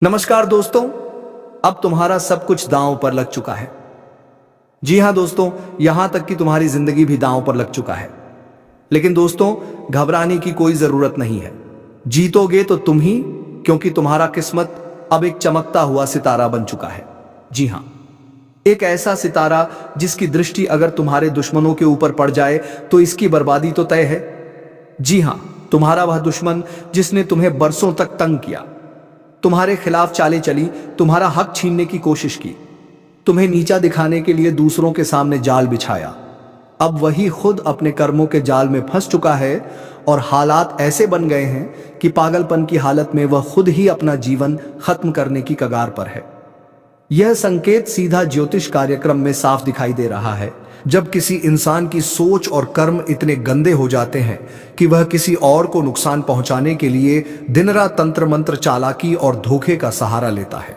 नमस्कार दोस्तों, अब तुम्हारा सब कुछ दांव पर लग चुका है। जी हां दोस्तों, यहां तक कि तुम्हारी जिंदगी भी दांव पर लग चुका है। लेकिन दोस्तों, घबराने की कोई जरूरत नहीं है। जीतोगे तो तुम ही, क्योंकि तुम्हारा किस्मत अब एक चमकता हुआ सितारा बन चुका है। जी हां, एक ऐसा सितारा जिसकी दृष्टि अगर तुम्हारे दुश्मनों के ऊपर पड़ जाए तो इसकी बर्बादी तो तय है। जी हां, तुम्हारा वह दुश्मन जिसने तुम्हें बरसों तक तंग किया, तुम्हारे खिलाफ चालें चली, तुम्हारा हक छीनने की कोशिश की, तुम्हें नीचा दिखाने के लिए दूसरों के सामने जाल बिछाया, अब वही खुद अपने कर्मों के जाल में फंस चुका है और हालात ऐसे बन गए हैं कि पागलपन की हालत में वह खुद ही अपना जीवन खत्म करने की कगार पर है। यह संकेत सीधा ज्योतिष कार्यक्रम में साफ दिखाई दे रहा है। जब किसी इंसान की सोच और कर्म इतने गंदे हो जाते हैं कि वह किसी और को नुकसान पहुंचाने के लिए दिन रात तंत्र मंत्र, चालाकी और धोखे का सहारा लेता है,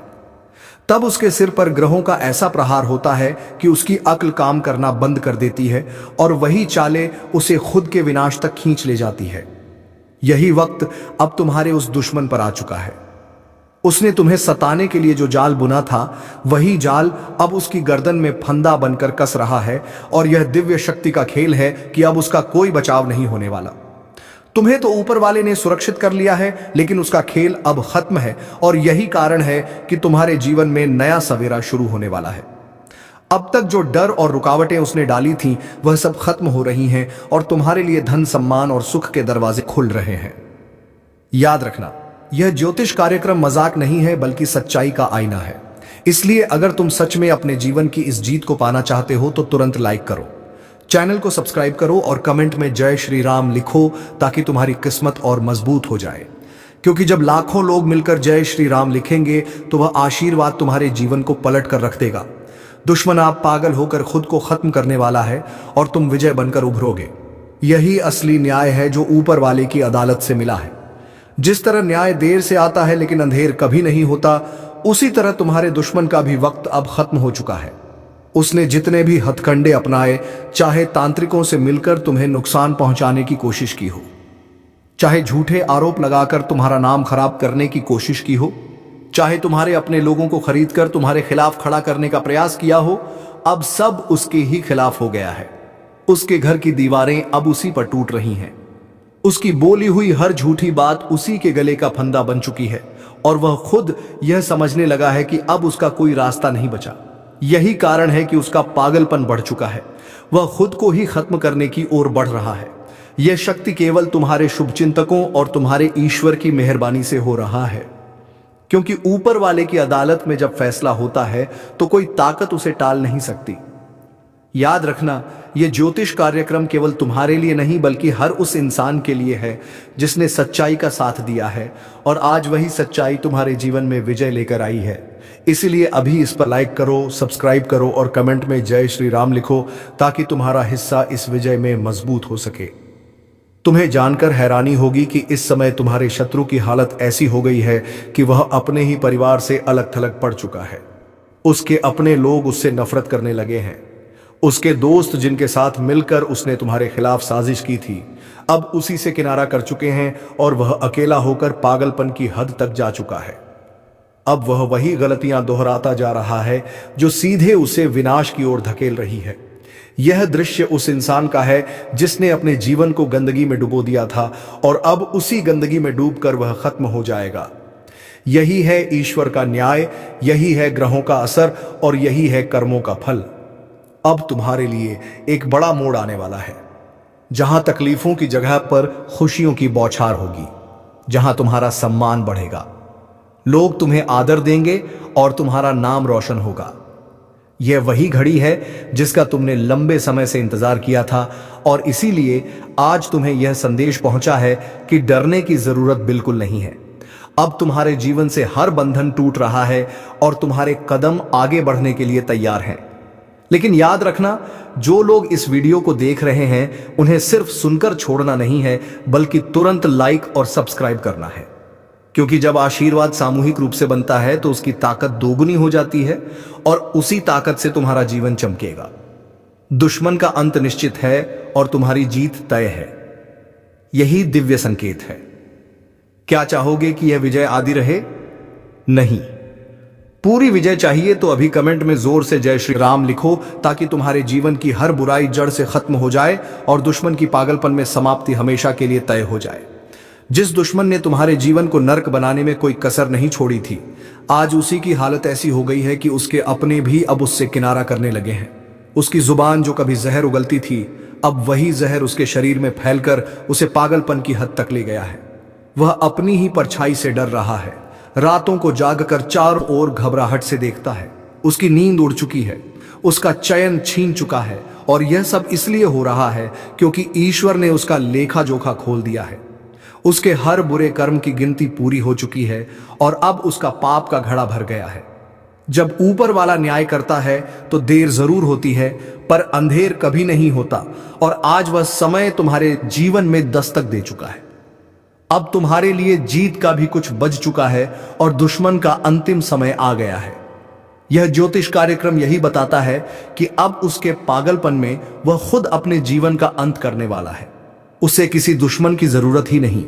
तब उसके सिर पर ग्रहों का ऐसा प्रहार होता है कि उसकी अक्ल काम करना बंद कर देती है और वही चालें उसे खुद के विनाश तक खींच ले जाती है। यही वक्त अब तुम्हारे उस दुश्मन पर आ चुका है। उसने तुम्हें सताने के लिए जो जाल बुना था, वही जाल अब उसकी गर्दन में फंदा बनकर कस रहा है और यह दिव्य शक्ति का खेल है कि अब उसका कोई बचाव नहीं होने वाला। तुम्हें तो ऊपर वाले ने सुरक्षित कर लिया है, लेकिन उसका खेल अब खत्म है और यही कारण है कि तुम्हारे जीवन में नया सवेरा शुरू होने वाला है। अब तक जो डर और रुकावटें उसने डाली थीं, वह सब खत्म हो रही हैं और तुम्हारे लिए धन, सम्मान और सुख के दरवाजे खुल रहे हैं। याद रखना, यह ज्योतिष कार्यक्रम मजाक नहीं है, बल्कि सच्चाई का आईना है। इसलिए अगर तुम सच में अपने जीवन की इस जीत को पाना चाहते हो तो तुरंत लाइक करो, चैनल को सब्सक्राइब करो और कमेंट में जय श्री राम लिखो, ताकि तुम्हारी किस्मत और मजबूत हो जाए। क्योंकि जब लाखों लोग मिलकर जय श्री राम लिखेंगे तो वह आशीर्वाद तुम्हारे जीवन को पलट कर रख देगा। दुश्मन आप पागल होकर खुद को खत्म करने वाला है और तुम विजय बनकर उभरोगे। यही असली न्याय है जो ऊपर वाले की अदालत से मिला है। जिस तरह न्याय देर से आता है लेकिन अंधेर कभी नहीं होता, उसी तरह तुम्हारे दुश्मन का भी वक्त अब खत्म हो चुका है। उसने जितने भी हथकंडे अपनाए, चाहे तांत्रिकों से मिलकर तुम्हें नुकसान पहुंचाने की कोशिश की हो, चाहे झूठे आरोप लगाकर तुम्हारा नाम खराब करने की कोशिश की हो, चाहे तुम्हारे अपने लोगों को खरीदकर तुम्हारे खिलाफ खड़ा करने का प्रयास किया हो, अब सब उसके ही खिलाफ हो गया है। उसके घर की दीवारें अब उसी पर टूट रही हैं। उसकी बोली हुई हर झूठी बात उसी के गले का फंदा बन चुकी है और वह खुद यह समझने लगा है कि अब उसका कोई रास्ता नहीं बचा। यही कारण है कि उसका पागलपन बढ़ चुका है। वह खुद को ही खत्म करने की ओर बढ़ रहा है। यह शक्ति केवल तुम्हारे शुभचिंतकों और तुम्हारे ईश्वर की मेहरबानी से हो रहा है, क्योंकि ऊपर वाले की अदालत में जब फैसला होता है तो कोई ताकत उसे टाल नहीं सकती। याद रखना, यह ज्योतिष कार्यक्रम केवल तुम्हारे लिए नहीं बल्कि हर उस इंसान के लिए है जिसने सच्चाई का साथ दिया है, और आज वही सच्चाई तुम्हारे जीवन में विजय लेकर आई है। इसलिए अभी इस पर लाइक करो, सब्सक्राइब करो और कमेंट में जय श्री राम लिखो, ताकि तुम्हारा हिस्सा इस विजय में मजबूत हो सके। तुम्हें जानकर हैरानी होगी कि इस समय तुम्हारे शत्रु की हालत ऐसी हो गई है कि वह अपने ही परिवार से अलग थलग पड़ चुका है। उसके अपने लोग उससे नफरत करने लगे हैं। उसके दोस्त जिनके साथ मिलकर उसने तुम्हारे खिलाफ साजिश की थी, अब उसी से किनारा कर चुके हैं और वह अकेला होकर पागलपन की हद तक जा चुका है। अब वह वही गलतियां दोहराता जा रहा है जो सीधे उसे विनाश की ओर धकेल रही है। यह दृश्य उस इंसान का है जिसने अपने जीवन को गंदगी में डुबो दिया था और अब उसी गंदगी में डूबकर वह खत्म हो जाएगा। यही है ईश्वर का न्याय, यही है ग्रहों का असर और यही है कर्मों का फल। अब तुम्हारे लिए एक बड़ा मोड़ आने वाला है, जहां तकलीफों की जगह पर खुशियों की बौछार होगी, जहां तुम्हारा सम्मान बढ़ेगा, लोग तुम्हें आदर देंगे और तुम्हारा नाम रोशन होगा। यह वही घड़ी है जिसका तुमने लंबे समय से इंतजार किया था और इसीलिए आज तुम्हें यह संदेश पहुंचा है कि डरने की जरूरत बिल्कुल नहीं है। अब तुम्हारे जीवन से हर बंधन टूट रहा है और तुम्हारे कदम आगे बढ़ने के लिए तैयार हैं। लेकिन याद रखना, जो लोग इस वीडियो को देख रहे हैं उन्हें सिर्फ सुनकर छोड़ना नहीं है, बल्कि तुरंत लाइक और सब्सक्राइब करना है। क्योंकि जब आशीर्वाद सामूहिक रूप से बनता है तो उसकी ताकत दोगुनी हो जाती है और उसी ताकत से तुम्हारा जीवन चमकेगा। दुश्मन का अंत निश्चित है और तुम्हारी जीत तय है। यही दिव्य संकेत है। क्या चाहोगे कि यह विजय आदि रहे? नहीं। पूरी विजय चाहिए तो अभी कमेंट में जोर से जय श्री राम लिखो, ताकि तुम्हारे जीवन की हर बुराई जड़ से खत्म हो जाए और दुश्मन की पागलपन में समाप्ति हमेशा के लिए तय हो जाए। जिस दुश्मन ने तुम्हारे जीवन को नर्क बनाने में कोई कसर नहीं छोड़ी थी, आज उसी की हालत ऐसी हो गई है कि उसके अपने भी अब उससे किनारा करने लगे हैं। उसकी जुबान जो कभी जहर उगलती थी, अब वही जहर उसके शरीर में फैलकर उसे पागलपन की हद तक ले गया है। वह अपनी ही परछाई से डर रहा है, रातों को जागकर चारों ओर घबराहट से देखता है। उसकी नींद उड़ चुकी है, उसका चयन छीन चुका है, और यह सब इसलिए हो रहा है क्योंकि ईश्वर ने उसका लेखा जोखा खोल दिया है। उसके हर बुरे कर्म की गिनती पूरी हो चुकी है और अब उसका पाप का घड़ा भर गया है। जब ऊपर वाला न्याय करता है तो देर जरूर होती है, पर अंधेर कभी नहीं होता, और आज वह समय तुम्हारे जीवन में दस्तक दे चुका है। अब तुम्हारे लिए जीत का भी कुछ बच चुका है और दुश्मन का अंतिम समय आ गया है। यह ज्योतिष कार्यक्रम यही बताता है कि अब उसके पागलपन में वह खुद अपने जीवन का अंत करने वाला है। उसे किसी दुश्मन की जरूरत ही नहीं।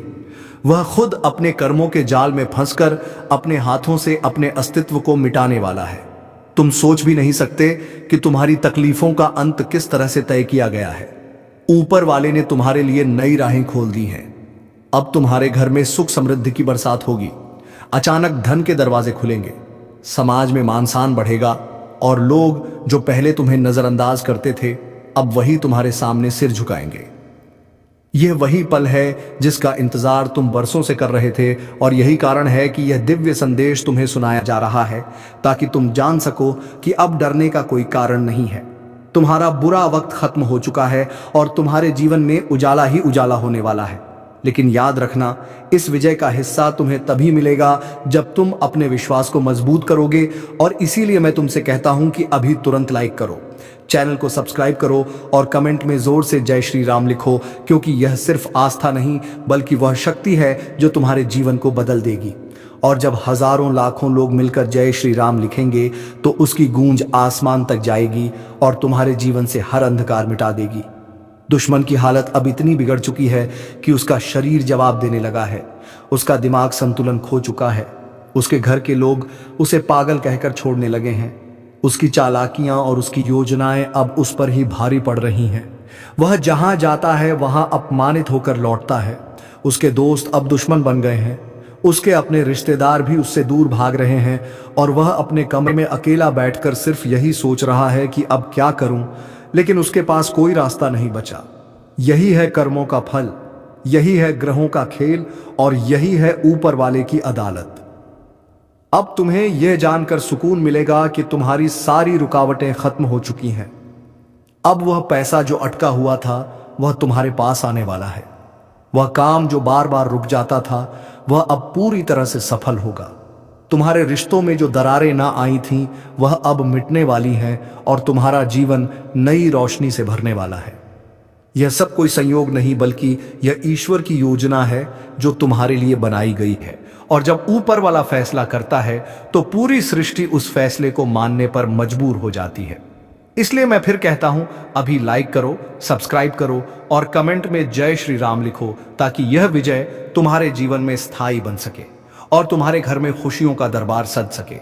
वह खुद अपने कर्मों के जाल में फंसकर अपने हाथों से अपने अस्तित्व को मिटाने वाला है। तुम सोच भी नहीं सकते कि तुम्हारी तकलीफों का अंत किस तरह से तय किया गया है। ऊपर वाले ने तुम्हारे लिए नई राहें खोल दी हैं। अब तुम्हारे घर में सुख समृद्धि की बरसात होगी। अचानक धन के दरवाजे खुलेंगे, समाज में मान सम्मान बढ़ेगा, और लोग जो पहले तुम्हें नजरअंदाज करते थे, अब वही तुम्हारे सामने सिर झुकाएंगे। यह वही पल है जिसका इंतजार तुम बरसों से कर रहे थे, और यही कारण है कि यह दिव्य संदेश तुम्हें सुनाया जा रहा है, ताकि तुम जान सको कि अब डरने का कोई कारण नहीं है। तुम्हारा बुरा वक्त खत्म हो चुका है और तुम्हारे जीवन में उजाला ही उजाला होने वाला है। लेकिन याद रखना, इस विजय का हिस्सा तुम्हें तभी मिलेगा जब तुम अपने विश्वास को मजबूत करोगे, और इसीलिए मैं तुमसे कहता हूं कि अभी तुरंत लाइक करो, चैनल को सब्सक्राइब करो और कमेंट में जोर से जय श्री राम लिखो, क्योंकि यह सिर्फ आस्था नहीं बल्कि वह शक्ति है जो तुम्हारे जीवन को बदल देगी। और जब हजारों लाखों लोग मिलकर जय श्री राम लिखेंगे तो उसकी गूंज आसमान तक जाएगी और तुम्हारे जीवन से हर अंधकार मिटा देगी। दुश्मन की हालत अब इतनी बिगड़ चुकी है कि उसका शरीर जवाब देने लगा है, उसका दिमाग संतुलन खो चुका है, उसके घर के लोग उसे पागल कहकर छोड़ने लगे हैं। उसकी चालाकियां और उसकी योजनाएं अब उस पर ही भारी पड़ रही हैं। वह जहां जाता है वहां अपमानित होकर लौटता है। उसके दोस्त अब दुश्मन बन गए हैं, उसके अपने रिश्तेदार भी उससे दूर भाग रहे हैं, और वह अपने कमरे में अकेला बैठकर सिर्फ यही सोच रहा है कि अब क्या करूं, लेकिन उसके पास कोई रास्ता नहीं बचा। यही है कर्मों का फल, यही है ग्रहों का खेल, और यही है ऊपर वाले की अदालत। अब तुम्हें यह जानकर सुकून मिलेगा कि तुम्हारी सारी रुकावटें खत्म हो चुकी हैं। अब वह पैसा जो अटका हुआ था वह तुम्हारे पास आने वाला है। वह काम जो बार बार रुक जाता था वह अब पूरी तरह से सफल होगा। तुम्हारे रिश्तों में जो दरारें ना आई थीं वह अब मिटने वाली हैं, और तुम्हारा जीवन नई रोशनी से भरने वाला है। यह सब कोई संयोग नहीं बल्कि यह ईश्वर की योजना है जो तुम्हारे लिए बनाई गई है, और जब ऊपर वाला फैसला करता है तो पूरी सृष्टि उस फैसले को मानने पर मजबूर हो जाती है। इसलिए मैं फिर कहता हूं, अभी लाइक करो, सब्सक्राइब करो और कमेंट में जय श्री राम लिखो, ताकि यह विजय तुम्हारे जीवन में स्थायी बन सके और तुम्हारे घर में खुशियों का दरबार सज सके।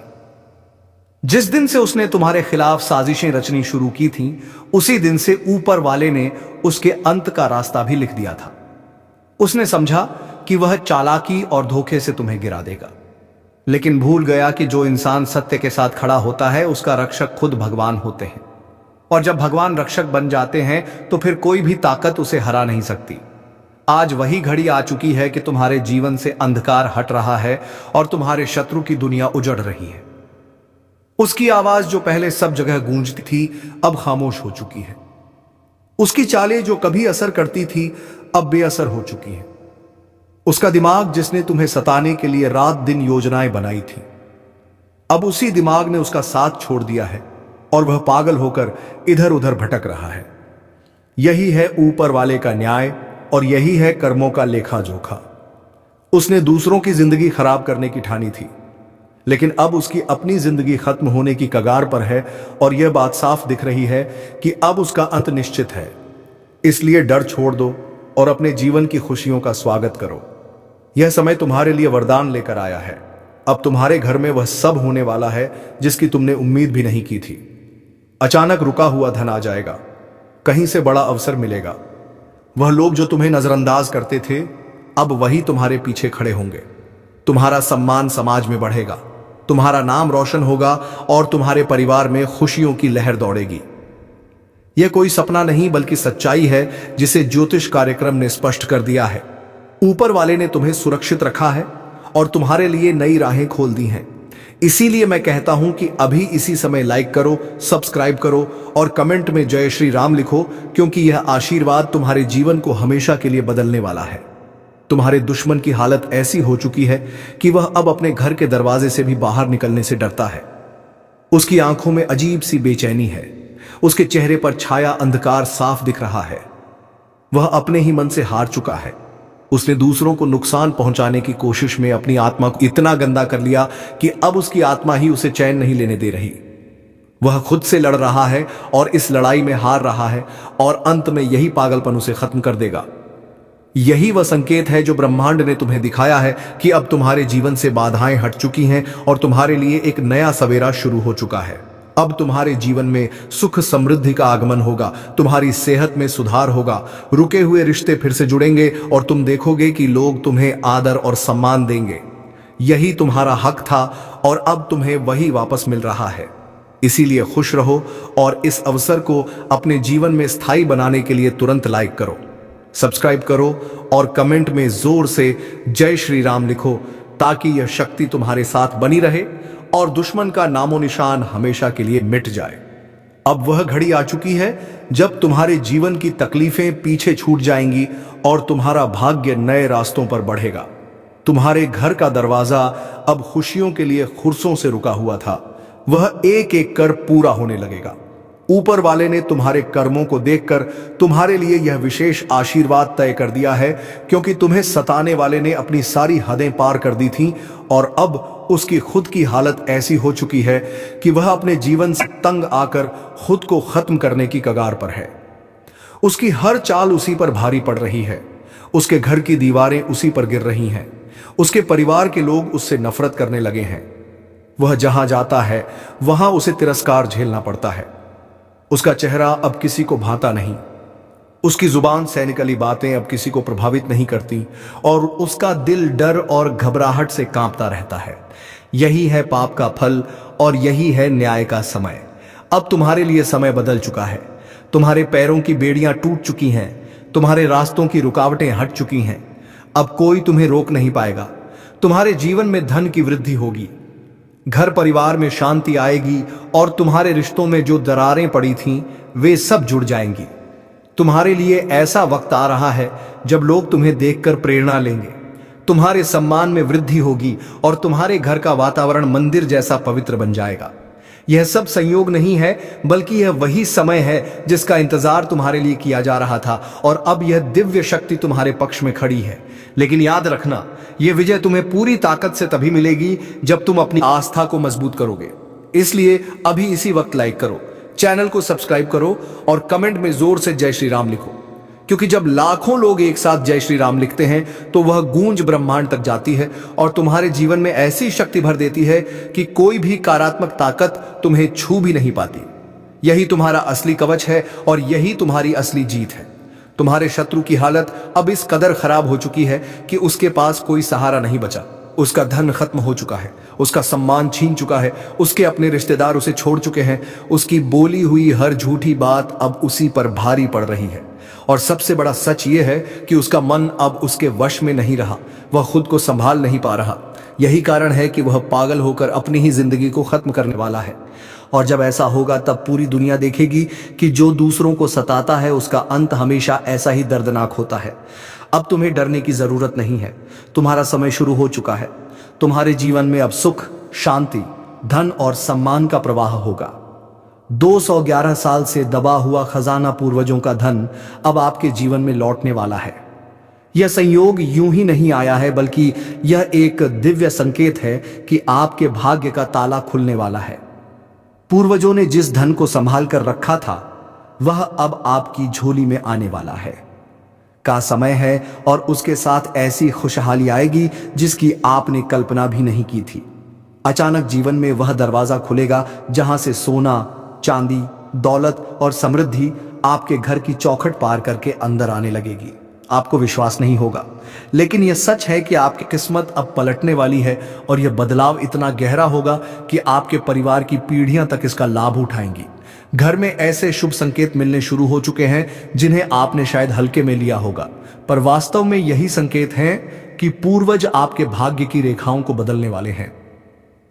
जिस दिन से उसने तुम्हारे खिलाफ साजिशें रचनी शुरू की थीं, उसी दिन से ऊपर वाले ने उसके अंत का रास्ता भी लिख दिया था। उसने समझा कि वह चालाकी और धोखे से तुम्हें गिरा देगा, लेकिन भूल गया कि जो इंसान सत्य के साथ खड़ा होता है उसका रक्षक खुद भगवान होते हैं, और जब भगवान रक्षक बन जाते हैं तो फिर कोई भी ताकत उसे हरा नहीं सकती। आज वही घड़ी आ चुकी है कि तुम्हारे जीवन से अंधकार हट रहा है और तुम्हारे शत्रु की दुनिया उजड़ रही है। उसकी आवाज जो पहले सब जगह गूंजती थी अब खामोश हो चुकी है। उसकी चालें जो कभी असर करती थी अब बेअसर हो चुकी हैं। उसका दिमाग जिसने तुम्हें सताने के लिए रात दिन योजनाएं बनाई थी, अब उसी दिमाग ने उसका साथ छोड़ दिया है और वह पागल होकर इधर उधर भटक रहा है। यही है ऊपर वाले का न्याय और यही है कर्मों का लेखा जोखा। उसने दूसरों की जिंदगी खराब करने की ठानी थी, लेकिन अब उसकी अपनी जिंदगी खत्म होने की कगार पर है और यह बात साफ दिख रही है कि अब उसका अंत निश्चित है। इसलिए डर छोड़ दो और अपने जीवन की खुशियों का स्वागत करो। यह समय तुम्हारे लिए वरदान लेकर आया है। अब तुम्हारे घर में वह सब होने वाला है जिसकी तुमने उम्मीद भी नहीं की थी। अचानक रुका हुआ धन आ जाएगा, कहीं से बड़ा अवसर मिलेगा। वह लोग जो तुम्हें नजरअंदाज करते थे अब वही तुम्हारे पीछे खड़े होंगे। तुम्हारा सम्मान समाज में बढ़ेगा, तुम्हारा नाम रोशन होगा और तुम्हारे परिवार में खुशियों की लहर दौड़ेगी। यह कोई सपना नहीं बल्कि सच्चाई है जिसे ज्योतिष कार्यक्रम ने स्पष्ट कर दिया है। ऊपर वाले ने तुम्हें सुरक्षित रखा है और तुम्हारे लिए नई राहें खोल दी हैं। इसीलिए मैं कहता हूं कि अभी इसी समय लाइक करो, सब्सक्राइब करो और कमेंट में जय श्री राम लिखो, क्योंकि यह आशीर्वाद तुम्हारे जीवन को हमेशा के लिए बदलने वाला है। तुम्हारे दुश्मन की हालत ऐसी हो चुकी है कि वह अब अपने घर के दरवाजे से भी बाहर निकलने से डरता है। उसकी आंखों में अजीब सी बेचैनी है, उसके चेहरे पर छाया अंधकार साफ दिख रहा है। वह अपने ही मन से हार चुका है। उसने दूसरों को नुकसान पहुंचाने की कोशिश में अपनी आत्मा को इतना गंदा कर लिया कि अब उसकी आत्मा ही उसे चैन नहीं लेने दे रही। वह खुद से लड़ रहा है और इस लड़ाई में हार रहा है और अंत में यही पागलपन उसे खत्म कर देगा। यही वह संकेत है जो ब्रह्मांड ने तुम्हें दिखाया है कि अब तुम्हारे जीवन से बाधाएं हट चुकी हैं और तुम्हारे लिए एक नया सवेरा शुरू हो चुका है। अब तुम्हारे जीवन में सुख समृद्धि का आगमन होगा, तुम्हारी सेहत में सुधार होगा, रुके हुए रिश्ते फिर से जुड़ेंगे और तुम देखोगे कि लोग तुम्हें आदर और सम्मान देंगे। यही तुम्हारा हक था और अब तुम्हें वही वापस मिल रहा है। इसीलिए खुश रहो और इस अवसर को अपने जीवन में स्थायी बनाने के लिए तुरंत लाइक करो, सब्सक्राइब करो और कमेंट में जोर से जय श्री राम लिखो, ताकि यह शक्ति तुम्हारे साथ बनी रहे और दुश्मन का नामो निशान हमेशा के लिए मिट जाए। अब वह घड़ी आ चुकी है जब तुम्हारे जीवन की तकलीफें पीछे छूट जाएंगी और तुम्हारा भाग्य नए रास्तों पर बढ़ेगा। तुम्हारे घर का दरवाजा अब खुशियों के लिए खुरसों से रुका हुआ था, वह एक एक कर पूरा होने लगेगा। ऊपर वाले ने तुम्हारे कर्मों को देखकर तुम्हारे लिए यह विशेष आशीर्वाद तय कर दिया है, क्योंकि तुम्हें सताने वाले ने अपनी सारी हदें पार कर दी थीं और अब उसकी खुद की हालत ऐसी हो चुकी है कि वह अपने जीवन से तंग आकर खुद को खत्म करने की कगार पर है। उसकी हर चाल उसी पर भारी पड़ रही है, उसके घर की दीवारें उसी पर गिर रही हैं, उसके परिवार के लोग उससे नफरत करने लगे हैं। वह जहां जाता है वहां उसे तिरस्कार झेलना पड़ता है। उसका चेहरा अब किसी को भाता नहीं, उसकी जुबान सैनिकली बातें अब किसी को प्रभावित नहीं करती और उसका दिल डर और घबराहट से कांपता रहता है। यही है पाप का फल और यही है न्याय का समय। अब तुम्हारे लिए समय बदल चुका है, तुम्हारे पैरों की बेड़ियां टूट चुकी हैं, तुम्हारे रास्तों की रुकावटें हट चुकी हैं। अब कोई तुम्हें रोक नहीं पाएगा। तुम्हारे जीवन में धन की वृद्धि होगी, घर परिवार में शांति आएगी और तुम्हारे रिश्तों में जो दरारें पड़ी थीं वे सब जुड़ जाएंगी। तुम्हारे लिए ऐसा वक्त आ रहा है जब लोग तुम्हें देखकर प्रेरणा लेंगे, तुम्हारे सम्मान में वृद्धि होगी और तुम्हारे घर का वातावरण मंदिर जैसा पवित्र बन जाएगा। यह सब संयोग नहीं है बल्कि यह वही समय है जिसका इंतजार तुम्हारे लिए किया जा रहा था और अब यह दिव्य शक्ति तुम्हारे पक्ष में खड़ी है। लेकिन याद रखना, यह विजय तुम्हें पूरी ताकत से तभी मिलेगी जब तुम अपनी आस्था को मजबूत करोगे। इसलिए अभी इसी वक्त लाइक करो, चैनल को सब्सक्राइब करो और कमेंट में जोर से जय श्री राम लिखो, क्योंकि जब लाखों लोग एक साथ जय श्री राम लिखते हैं तो वह गूंज ब्रह्मांड तक जाती है और तुम्हारे जीवन में ऐसी शक्ति भर देती है कि कोई भी नकारात्मक ताकत तुम्हें छू भी नहीं पाती। यही तुम्हारा असली कवच है और यही तुम्हारी असली जीत है। तुम्हारे शत्रु की हालत अब इस कदर खराब हो चुकी है कि उसके पास कोई सहारा नहीं बचा। उसका धन खत्म हो चुका है, उसका सम्मान छीन चुका है, उसके अपने रिश्तेदार उसे छोड़ चुके हैं, उसकी बोली हुई हर झूठी बात अब उसी पर भारी पड़ रही है। और सबसे बड़ा सच ये है कि उसका मन अब उसके वश में नहीं रहा, वह खुद को संभाल नहीं पा रहा। यही कारण है कि वह पागल होकर अपनी ही जिंदगी को खत्म करने वाला है। और जब ऐसा होगा तब पूरी दुनिया देखेगी कि जो दूसरों को सताता है उसका अंत हमेशा ऐसा ही दर्दनाक होता है। अब तुम्हें डरने की जरूरत नहीं है, तुम्हारा समय शुरू हो चुका है। तुम्हारे जीवन में अब सुख, शांति, धन और सम्मान का प्रवाह होगा। 211 साल से दबा हुआ खजाना पूर्वजों का धन अब आपके जीवन में लौटने वाला है। यह संयोग यूं ही नहीं आया है बल्कि यह एक दिव्य संकेत है कि आपके भाग्य का ताला खुलने वाला है। पूर्वजों ने जिस धन को संभाल कर रखा था वह अब आपकी झोली में आने वाला है का समय है और उसके साथ ऐसी खुशहाली आएगी जिसकी आपने कल्पना भी नहीं की थी। अचानक जीवन में वह दरवाजा खुलेगा जहां से सोना, चांदी, दौलत और समृद्धि आपके घर की चौखट पार करके अंदर आने लगेगी। आपको विश्वास नहीं होगा, लेकिन यह सच है कि आपकी किस्मत अब पलटने वाली है और यह बदलाव इतना गहरा होगा कि आपके परिवार की पीढ़ियां तक इसका लाभ उठाएंगी। घर में ऐसे शुभ संकेत मिलने शुरू हो चुके हैं जिन्हें आपने शायद हल्के में लिया होगा, पर वास्तव में यही संकेत हैं कि पूर्वज आपके भाग्य की रेखाओं को बदलने वाले हैं।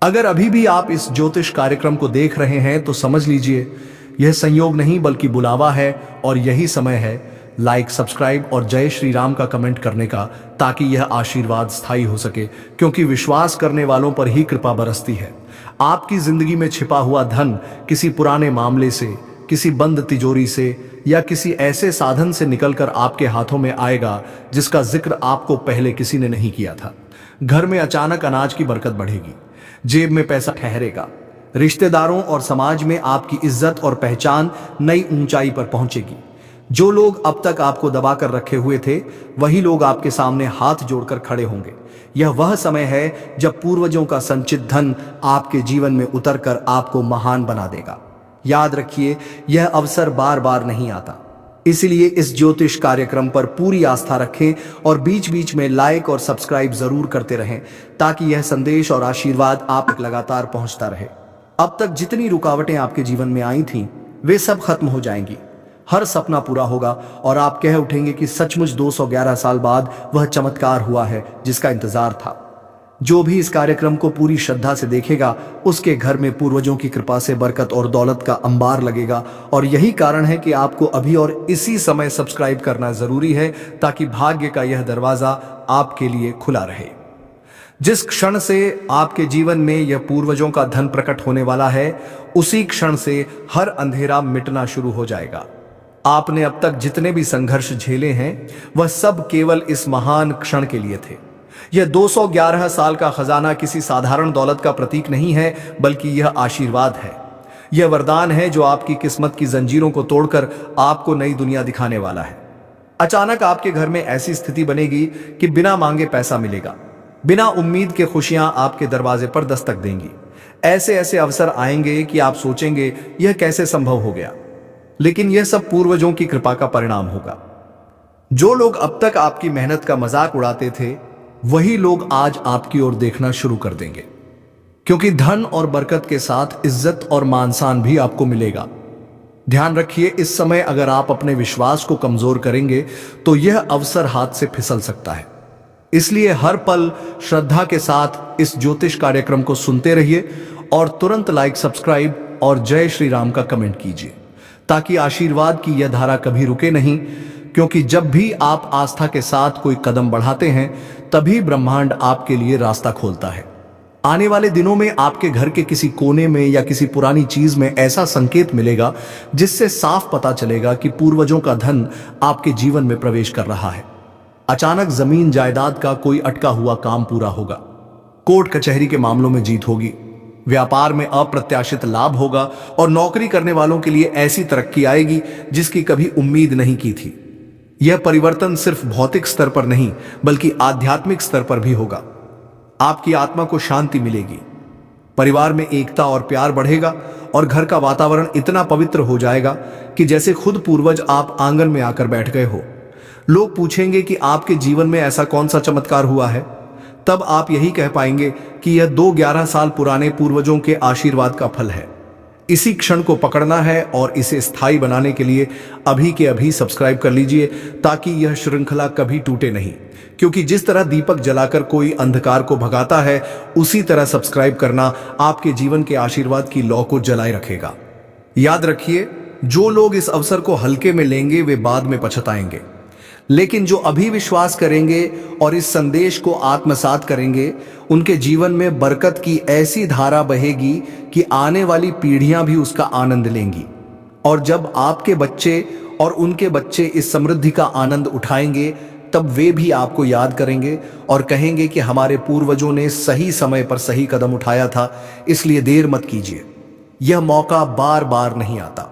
अगर अभी भी आप इस ज्योतिष कार्यक्रम को देख रहे हैं तो समझ लीजिए यह संयोग नहीं बल्कि बुलावा है, और यही समय है लाइक, सब्सक्राइब और जय श्री राम का कमेंट करने का, ताकि यह आशीर्वाद स्थायी हो सके, क्योंकि विश्वास करने वालों पर ही कृपा बरसती है। आपकी जिंदगी में छिपा हुआ धन किसी पुराने मामले से, किसी बंद तिजोरी से या किसी ऐसे साधन से निकलकर आपके हाथों में आएगा जिसका जिक्र आपको पहले किसी ने नहीं किया था। घर में अचानक अनाज की बरकत बढ़ेगी, जेब में पैसा ठहरेगा, रिश्तेदारों और समाज में आपकी इज्जत और पहचान नई ऊंचाई पर पहुंचेगी। जो लोग अब तक आपको दबा कर रखे हुए थे, वही लोग आपके सामने हाथ जोड़कर खड़े होंगे। यह वह समय है जब पूर्वजों का संचित धन आपके जीवन में उतरकर आपको महान बना देगा। याद रखिए, यह अवसर बार बार नहीं आता, इसलिए इस ज्योतिष कार्यक्रम पर पूरी आस्था रखें और बीच बीच में लाइक और सब्सक्राइब जरूर करते रहें, ताकि यह संदेश और आशीर्वाद आप तक लगातार पहुंचता रहे। अब तक जितनी रुकावटें आपके जीवन में आई थीं, वे सब खत्म हो जाएंगी। हर सपना पूरा होगा और आप कह उठेंगे कि सचमुच 211 साल बाद वह चमत्कार हुआ है जिसका इंतजार था। जो भी इस कार्यक्रम को पूरी श्रद्धा से देखेगा, उसके घर में पूर्वजों की कृपा से बरकत और दौलत का अंबार लगेगा। और यही कारण है कि आपको अभी और इसी समय सब्सक्राइब करना जरूरी है, ताकि भाग्य का यह दरवाजा आपके लिए खुला रहे। जिस क्षण से आपके जीवन में यह पूर्वजों का धन प्रकट होने वाला है, उसी क्षण से हर अंधेरा मिटना शुरू हो जाएगा। आपने अब तक जितने भी संघर्ष झेले हैं, वह सब केवल इस महान क्षण के लिए थे। यह 211 साल का खजाना किसी साधारण दौलत का प्रतीक नहीं है, बल्कि यह आशीर्वाद है। यह वरदान है जो आपकी किस्मत की जंजीरों को तोड़कर आपको नई दुनिया दिखाने वाला है। अचानक आपके घर में ऐसी स्थिति बनेगी कि बिना मांगे पैसा मिलेगा, बिना उम्मीद के खुशियां आपके दरवाजे पर दस्तक देंगी। ऐसे ऐसे अवसर आएंगे कि आप सोचेंगे यह कैसे संभव हो गया, लेकिन यह सब पूर्वजों की कृपा का परिणाम होगा। जो लोग अब तक आपकी मेहनत का मजाक उड़ाते थे, वही लोग आज आपकी ओर देखना शुरू कर देंगे, क्योंकि धन और बरकत के साथ इज्जत और मान सम्मान भी आपको मिलेगा। ध्यान रखिए, इस समय अगर आप अपने विश्वास को कमजोर करेंगे तो यह अवसर हाथ से फिसल सकता है। इसलिए हर पल श्रद्धा के साथ इस ज्योतिष कार्यक्रम को सुनते रहिए और तुरंत लाइक, सब्सक्राइब और जय श्री राम का कमेंट कीजिए, ताकि आशीर्वाद की यह धारा कभी रुके नहीं। क्योंकि जब भी आप आस्था के साथ कोई कदम बढ़ाते हैं, तभी ब्रह्मांड आपके लिए रास्ता खोलता है। आने वाले दिनों में आपके घर के किसी कोने में या किसी पुरानी चीज में ऐसा संकेत मिलेगा जिससे साफ पता चलेगा कि पूर्वजों का धन आपके जीवन में प्रवेश कर रहा है। अचानक जमीन जायदाद का कोई अटका हुआ काम पूरा होगा, कोर्ट कचहरी के मामलों में जीत होगी, व्यापार में अप्रत्याशित लाभ होगा और नौकरी करने वालों के लिए ऐसी तरक्की आएगी जिसकी कभी उम्मीद नहीं की थी। यह परिवर्तन सिर्फ भौतिक स्तर पर नहीं बल्कि आध्यात्मिक स्तर पर भी होगा। आपकी आत्मा को शांति मिलेगी, परिवार में एकता और प्यार बढ़ेगा और घर का वातावरण इतना पवित्र हो जाएगा कि जैसे खुद पूर्वज आप आंगन में आकर बैठ गए हो। लोग पूछेंगे कि आपके जीवन में ऐसा कौन सा चमत्कार हुआ है, तब आप यही कह पाएंगे कि यह 211 साल पुराने पूर्वजों के आशीर्वाद का फल है। इसी क्षण को पकड़ना है और इसे स्थायी बनाने के लिए अभी के अभी सब्सक्राइब कर लीजिए, ताकि यह श्रृंखला कभी टूटे नहीं। क्योंकि जिस तरह दीपक जलाकर कोई अंधकार को भगाता है, उसी तरह सब्सक्राइब करना आपके जीवन के आशीर्वाद की लौ को जलाए रखेगा। याद रखिए, जो लोग इस अवसर को हल्के में लेंगे वे बाद में पछताएंगे, लेकिन जो अभी विश्वास करेंगे और इस संदेश को आत्मसात करेंगे, उनके जीवन में बरकत की ऐसी धारा बहेगी कि आने वाली पीढ़ियां भी उसका आनंद लेंगी। और जब आपके बच्चे और उनके बच्चे इस समृद्धि का आनंद उठाएंगे, तब वे भी आपको याद करेंगे और कहेंगे कि हमारे पूर्वजों ने सही समय पर सही कदम उठाया था, इसलिए देर मत कीजिए। यह मौका बार बार नहीं आता।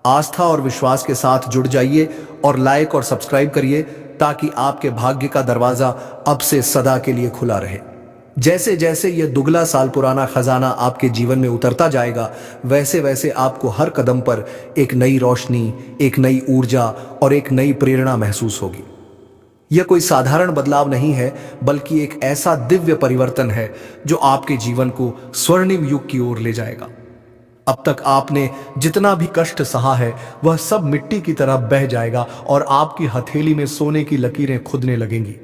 आस्था और विश्वास के साथ जुड़ जाइए और लाइक और सब्सक्राइब करिए, ताकि आपके भाग्य का दरवाजा अब से सदा के लिए खुला रहे। जैसे जैसे यह दुगला साल पुराना खजाना आपके जीवन में उतरता जाएगा, वैसे वैसे आपको हर कदम पर एक नई रोशनी, एक नई ऊर्जा और एक नई प्रेरणा महसूस होगी। यह कोई साधारण बदलाव नहीं है, बल्कि एक ऐसा दिव्य परिवर्तन है जो आपके जीवन को स्वर्णिम युग की ओर ले जाएगा। अब तक आपने जितना भी कष्ट सहा है, वह सब मिट्टी की तरह बह जाएगा और आपकी हथेली में सोने की लकीरें खुदने लगेंगी।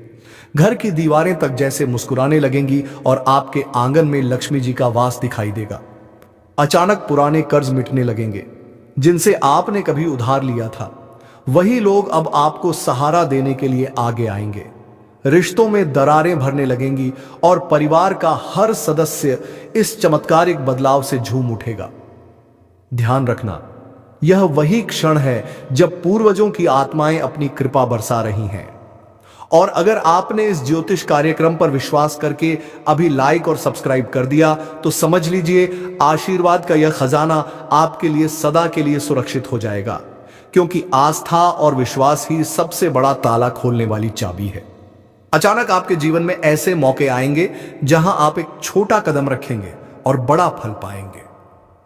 घर की दीवारें तक जैसे मुस्कुराने लगेंगी और आपके आंगन में लक्ष्मी जी का वास दिखाई देगा। अचानक पुराने कर्ज मिटने लगेंगे जिनसे आपने कभी उधार लिया था। वही लोग अब आपको सहारा देने के लिए आगे आएंगे। रिश्तों में दरारें भरने लगेंगी और परिवार का हर सदस्य इस चमत्कारिक बदलाव से झूम उठेगा। ध्यान रखना, यह वही क्षण है जब पूर्वजों की आत्माएं अपनी कृपा बरसा रही हैं। और अगर आपने इस ज्योतिष कार्यक्रम पर विश्वास करके अभी लाइक और सब्सक्राइब कर दिया, तो समझ लीजिए आशीर्वाद का यह खजाना आपके लिए सदा के लिए सुरक्षित हो जाएगा, क्योंकि आस्था और विश्वास ही सबसे बड़ा ताला खोलने वाली चाबी है। अचानक आपके जीवन में ऐसे मौके आएंगे जहां आप एक छोटा कदम रखेंगे और बड़ा फल पाएंगे।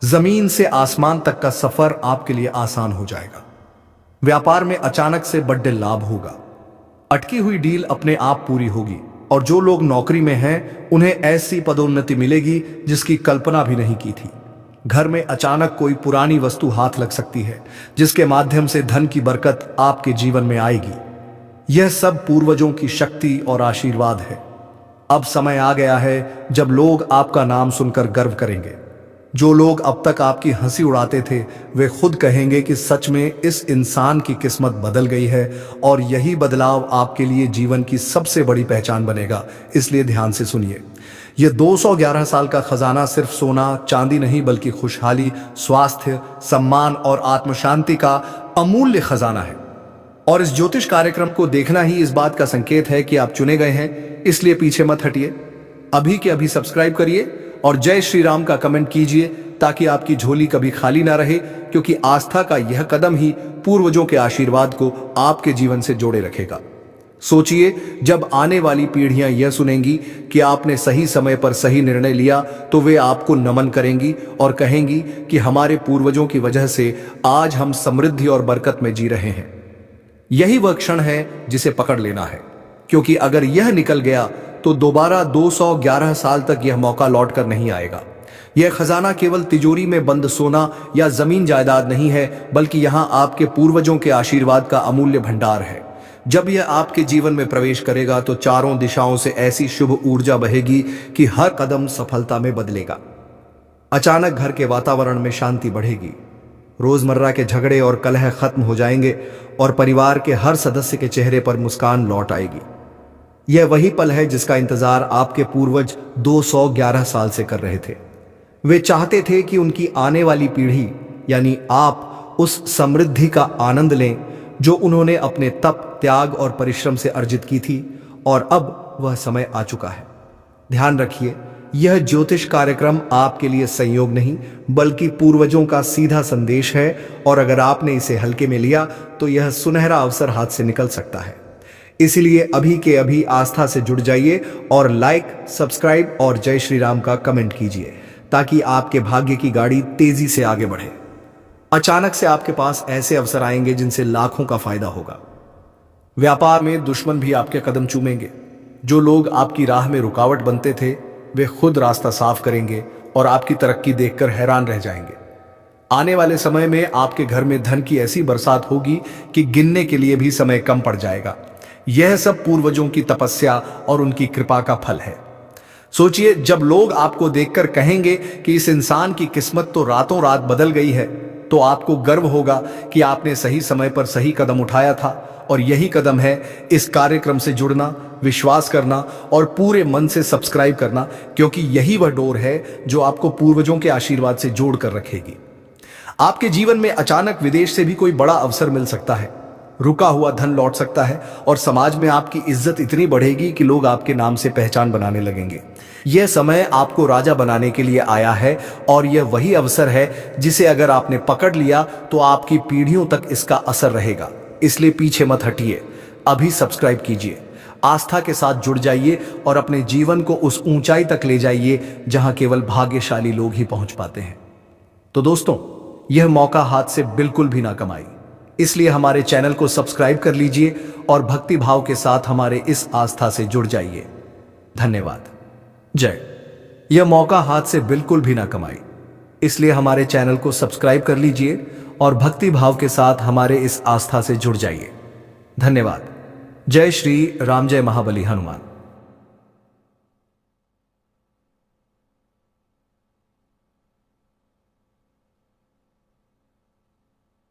जमीन से आसमान तक का सफर आपके लिए आसान हो जाएगा। व्यापार में अचानक से बड़े लाभ होगा। अटकी हुई डील अपने आप पूरी होगी और जो लोग नौकरी में हैं, उन्हें ऐसी पदोन्नति मिलेगी जिसकी कल्पना भी नहीं की थी। घर में अचानक कोई पुरानी वस्तु हाथ लग सकती है, जिसके माध्यम से धन की बरकत आपके जीवन में आएगी। यह सब पूर्वजों की शक्ति और आशीर्वाद है। अब समय आ गया है जब लोग आपका नाम सुनकर गर्व करेंगे। जो लोग अब तक आपकी हंसी उड़ाते थे, वे खुद कहेंगे कि सच में इस इंसान की किस्मत बदल गई है, और यही बदलाव आपके लिए जीवन की सबसे बड़ी पहचान बनेगा। इसलिए ध्यान से सुनिए। यह 211 साल का खजाना सिर्फ सोना चांदी नहीं, बल्कि खुशहाली, स्वास्थ्य, सम्मान और आत्मशांति का अमूल्य खजाना है। और इस ज्योतिष कार्यक्रम को देखना ही इस बात का संकेत है कि आप चुने गए हैं, इसलिए पीछे मत हटिए। अभी के अभी सब्सक्राइब करिए और जय श्री राम का कमेंट कीजिए, ताकि आपकी झोली कभी खाली ना रहे, क्योंकि आस्था का यह कदम ही पूर्वजों के आशीर्वाद को आपके जीवन से जोड़े रखेगा। सोचिए, जब आने वाली पीढ़ियां यह सुनेंगी कि आपने सही समय पर सही निर्णय लिया, तो वे आपको नमन करेंगी और कहेंगी कि हमारे पूर्वजों की वजह से आज हम समृद्धि और बरकत में जी रहे हैं। यही वह क्षण है जिसे पकड़ लेना है, क्योंकि अगर यह निकल गया तो दोबारा 211 साल तक यह मौका लौट कर नहीं आएगा। यह खजाना केवल तिजोरी में बंद सोना या जमीन जायदाद नहीं है, बल्कि यहां आपके पूर्वजों के आशीर्वाद का अमूल्य भंडार है। जब यह आपके जीवन में प्रवेश करेगा, तो चारों दिशाओं से ऐसी शुभ ऊर्जा बहेगी कि हर कदम सफलता में बदलेगा। अचानक घर के वातावरण में शांति बढ़ेगी। रोजमर्रा के झगड़े और कलह खत्म हो जाएंगे और परिवार के हर सदस्य के चेहरे पर मुस्कान लौट आएगी। यह वही पल है जिसका इंतजार आपके पूर्वज 211 साल से कर रहे थे। वे चाहते थे कि उनकी आने वाली पीढ़ी, यानी आप, उस समृद्धि का आनंद लें जो उन्होंने अपने तप, त्याग और परिश्रम से अर्जित की थी, और अब वह समय आ चुका है। ध्यान रखिए, यह ज्योतिष कार्यक्रम आपके लिए संयोग नहीं, बल्कि पूर्वजों का सीधा संदेश है, और अगर आपने इसे हल्के में लिया तो यह सुनहरा अवसर हाथ से निकल सकता है। इसलिए अभी के अभी आस्था से जुड़ जाइए और लाइक, सब्सक्राइब और जय श्री राम का कमेंट कीजिए, ताकि आपके भाग्य की गाड़ी तेजी से आगे बढ़े। अचानक से आपके पास ऐसे अवसर आएंगे जिनसे लाखों का फायदा होगा। व्यापार में दुश्मन भी आपके कदम चूमेंगे। जो लोग आपकी राह में रुकावट बनते थे, वे खुद रास्ता साफ करेंगे और आपकी तरक्की देखकर हैरान रह जाएंगे। आने वाले समय में आपके घर में धन की ऐसी बरसात होगी कि गिनने के लिए भी समय कम पड़ जाएगा। यह सब पूर्वजों की तपस्या और उनकी कृपा का फल है। सोचिए, जब लोग आपको देखकर कहेंगे कि इस इंसान की किस्मत तो रातों रात बदल गई है, तो आपको गर्व होगा कि आपने सही समय पर सही कदम उठाया था। और यही कदम है इस कार्यक्रम से जुड़ना, विश्वास करना और पूरे मन से सब्सक्राइब करना, क्योंकि यही वह डोर है जो आपको पूर्वजों के आशीर्वाद से जोड़ कर रखेगी। आपके जीवन में अचानक विदेश से भी कोई बड़ा अवसर मिल सकता है, रुका हुआ धन लौट सकता है और समाज में आपकी इज्जत इतनी बढ़ेगी कि लोग आपके नाम से पहचान बनाने लगेंगे। यह समय आपको राजा बनाने के लिए आया है, और यह वही अवसर है जिसे अगर आपने पकड़ लिया तो आपकी पीढ़ियों तक इसका असर रहेगा। इसलिए पीछे मत हटिए, अभी सब्सक्राइब कीजिए। आस्था के साथ जुड़ जाइए और अपने जीवन को उस ऊंचाई तक ले जाइए जहां केवल भाग्यशाली लोग ही पहुंच पाते हैं। तो दोस्तों, यह मौका हाथ से बिल्कुल भी ना कमाई, इसलिए हमारे चैनल को सब्सक्राइब कर लीजिए और भक्ति भाव के साथ हमारे इस आस्था से जुड़ जाइए। धन्यवाद। जय। यह मौका हाथ से बिल्कुल भी ना कमाई, इसलिए हमारे चैनल को सब्सक्राइब कर लीजिए और भक्ति भाव के साथ हमारे इस आस्था से जुड़ जाइए। धन्यवाद। जय श्री राम, जय महाबली हनुमान।